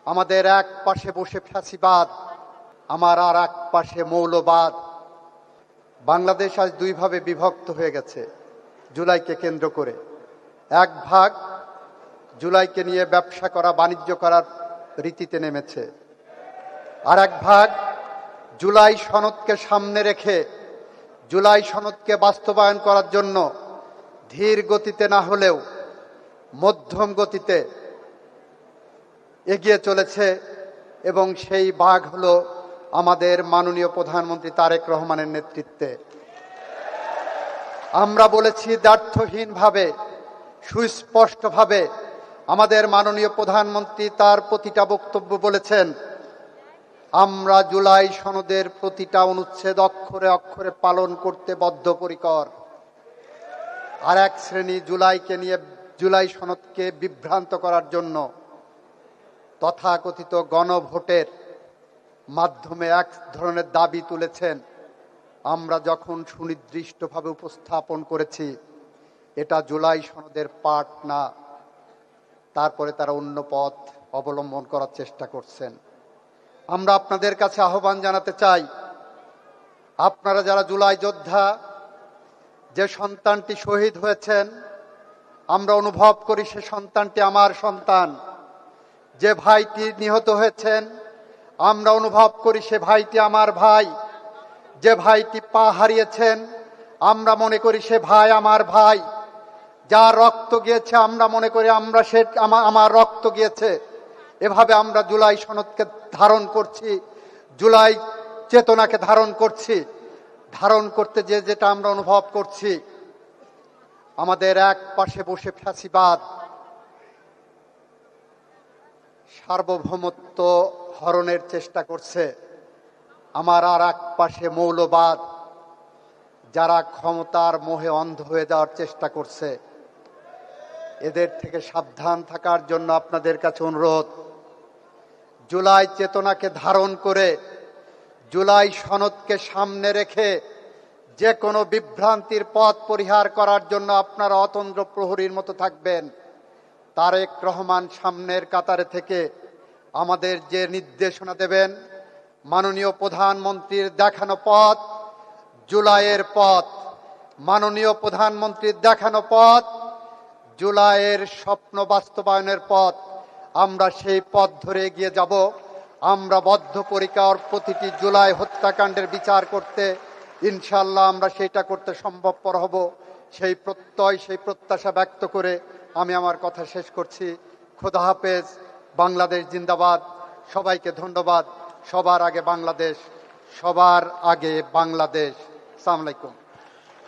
আমাদের এক পাশে বসে ফ্যাসিবাদ, আমার আর এক পাশে মৌলবাদ। বাংলাদেশ আজ দুই ভাবে বিভক্ত হয়ে গেছে জুলাইকে কেন্দ্র করে। এক ভাগ জুলাইকে নিয়ে ব্যবসা করা, বাণিজ্য করার রীতিতে নেমেছে, আর এক ভাগ জুলাই সনদকে সামনে রেখে জুলাই সনদকে বাস্তবায়ন করার জন্য ধীর গতিতে না হলেও মধ্যম গতিতে এগিয়ে চলেছে। এবং সেই ভাগ হলো আমাদের মাননীয় প্রধানমন্ত্রী তারেক রহমানের নেতৃত্বে। আমরা বলেছি দ্ব্যর্থহীনভাবে, সুস্পষ্টভাবে, আমাদের মাননীয় প্রধানমন্ত্রী তার প্রতিটা বক্তব্য বলেছেন, আমরা জুলাই সনদের প্রতিটা অনুচ্ছেদ অক্ষরে অক্ষরে পালন করতে বদ্ধপরিকর। আর এক শ্রেণী জুলাইকে নিয়ে, জুলাই সনদকে বিভ্রান্ত করার জন্য তথাকথিত গণভোটের মাধ্যমে এক ধরনের দাবি তুলেছেন। আমরা যখন সুনির্দিষ্টভাবে উপস্থাপন করেছি এটা জুলাই সনদের পার্ট না, তারপরে তারা অন্য পথ অবলম্বন করার চেষ্টা করছেন। আমরা আপনাদের কাছে আহ্বান জানাতে চাই, আপনারা যারা জুলাই যোদ্ধা, যে সন্তানটি শহীদ হয়েছেন, আমরা অনুভব করি সে সন্তানটি আমার সন্তান। যে ভাইটি নিহত হয়েছেন, আমরা অনুভব করি সে ভাইটি আমার ভাই। যে ভাইটি পা হারিয়েছেন, আমরা মনে করি সে ভাই আমার ভাই। যার রক্ত গিয়েছে, আমরা মনে করি আমার রক্ত গিয়েছে। এভাবে আমরা জুলাই সনদকে ধারণ করছি, জুলাই চেতনাকে ধারণ করছি। ধারণ করতে যেটা আমরা অনুভব করছি, আমাদের এক পাশে বসে ফ্যাসিবাদ সার্বভৌমত্ব হরণের চেষ্টা করছে, আমার আর এক পাশে মৌলবাদ যারা ক্ষমতার মোহে অন্ধ হয়ে যাওয়ার চেষ্টা করছে। এদের থেকে সাবধান থাকার জন্য আপনাদের কাছে অনুরোধ। জুলাই চেতনাকে ধারণ করে, জুলাই সনদকে সামনে রেখে যে কোনো বিভ্রান্তির পথ পরিহার করার জন্য আপনারা অতন্দ্র প্রহরীর মতো থাকবেন। তারেক রহমান সামনের কাতারে থেকে আমাদের যে নির্দেশনা দেবেন, মাননীয় প্রধানমন্ত্রীর দেখানো পথ জুলাইয়ের পথ, মাননীয় প্রধানমন্ত্রীর দেখানো পথ জুলাইয়ের স্বপ্ন বাস্তবায়নের পথ। আমরা সেই পথ ধরে এগিয়ে যাব। আমরা বদ্ধপরিকর প্রতিটি জুলাই হত্যাকাণ্ডের বিচার করতে, ইনশাআল্লাহ আমরা সেইটা করতে সম্ভবপর হব। সেই প্রত্যয়, সেই প্রত্যাশা ব্যক্ত করে আমি আমার কথা শেষ করছি। খোদা হাফেজ। বাংলাদেশ জিন্দাবাদ। সবাইকে ধন্যবাদ। সবার আগে বাংলাদেশ, সবার আগে বাংলাদেশ। আসসালামু আলাইকুম।